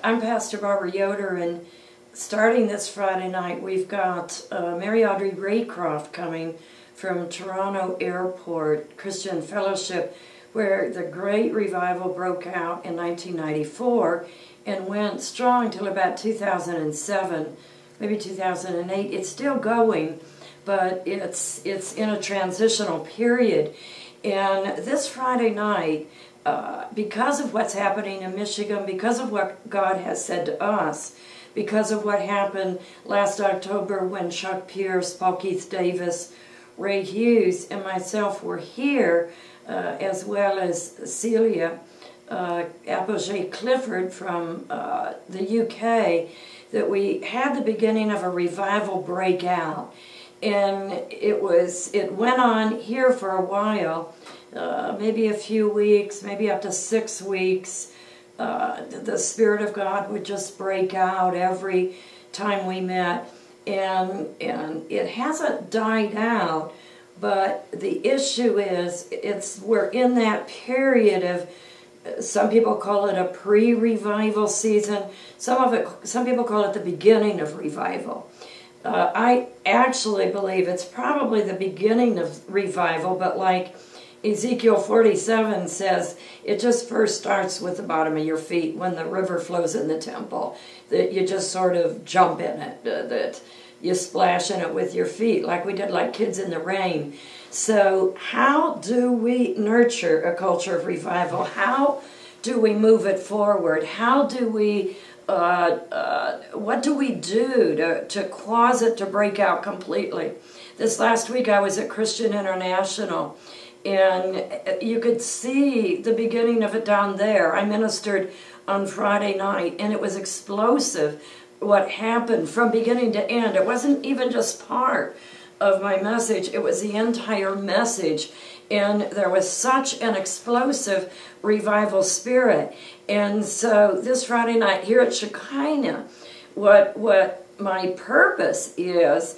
I'm Pastor Barbara Yoder, and starting this Friday night, we've got Mary Audrey Raycroft coming from Toronto Airport Christian Fellowship, where the great revival broke out in 1994 and went strong till about 2007, maybe 2008. It's still going, but it's in a transitional period. And this Friday night, because of what's happening in Michigan, because of what God has said to us, because of what happened last October when Chuck Pierce, Paul Keith Davis, Ray Hughes, and myself were here, as well as Celia Apogee Clifford from the UK, that we had the beginning of a revival breakout. And it went on here for a while, maybe a few weeks, maybe up to 6 weeks. The Spirit of God would just break out every time we met, and it hasn't died out. But the issue is, we're in that period of, some people call it a pre-revival season. Some people call it the beginning of revival. I actually believe it's probably the beginning of revival, but like Ezekiel 47 says, it just first starts with the bottom of your feet when the river flows in the temple, that you just sort of jump in it, that you splash in it with your feet like we did, like kids in the rain. So how do we nurture a culture of revival? How do we move it forward? How do we what do we do to cause it to break out completely? This last week I was at Christian International, and you could see the beginning of it down there. I ministered on Friday night, and it was explosive what happened from beginning to end. It wasn't even just part of my message, it was the entire message. And there was such an explosive revival spirit. And so this Friday night here at Shekinah, what my purpose is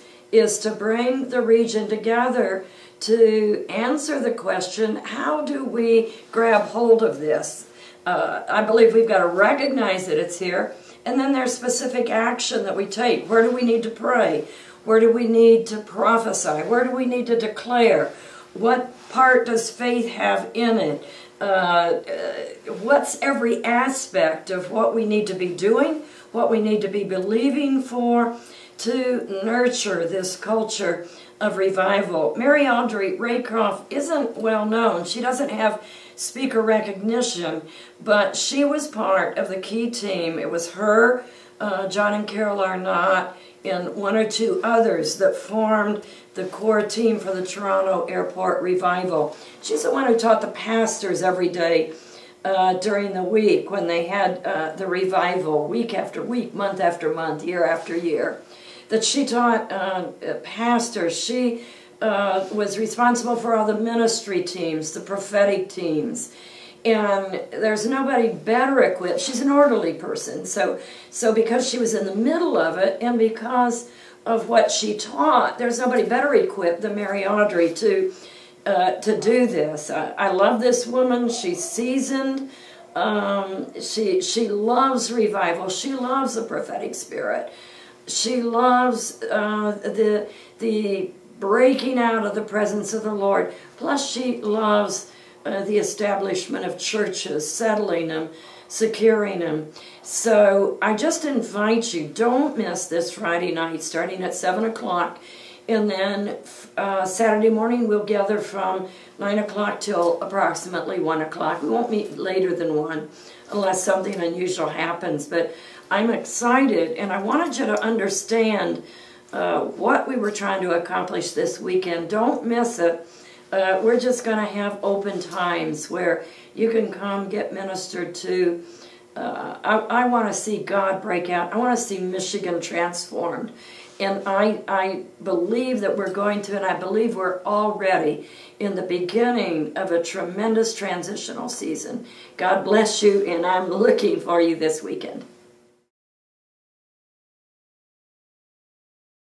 to bring the region together to answer the question, how do we grab hold of this? I believe we've got to recognize that it's here, and then there's specific action that we take. Where do we need to pray? Where do we need to prophesy? Where do we need to declare? What part does faith have in it? What's every aspect of what we need to be doing, what we need to be believing for to nurture this culture of revival? Mary Audrey Raycroft isn't well known. She doesn't have speaker recognition, but she was part of the key team. It was her, John and Carol Arnott, and one or two others that formed the core team for the Toronto Airport Revival. She's the one who taught the pastors every day during the week when they had the revival, week after week, month after month, year after year. That she taught pastors. She was responsible for all the ministry teams, the prophetic teams. And there's nobody better equipped. She's an orderly person. So because she was in the middle of it, and because of what she taught, there's nobody better equipped than Mary Audrey to do this. I love this woman. She's seasoned. She loves revival. She loves the prophetic spirit. She loves the breaking out of the presence of the Lord. Plus, she loves the establishment of churches, settling them, securing them. So I just invite you, don't miss this Friday night starting at 7 o'clock. And then Saturday morning we'll gather from 9 o'clock till approximately 1 o'clock. We won't meet later than 1 unless something unusual happens. But I'm excited, and I wanted you to understand what we were trying to accomplish this weekend. Don't miss it. We're just going to have open times where you can come get ministered to. I want to see God break out. I want to see Michigan transformed. And I believe that we're going to, and I believe we're already in the beginning of a tremendous transitional season. God bless you, and I'm looking for you this weekend.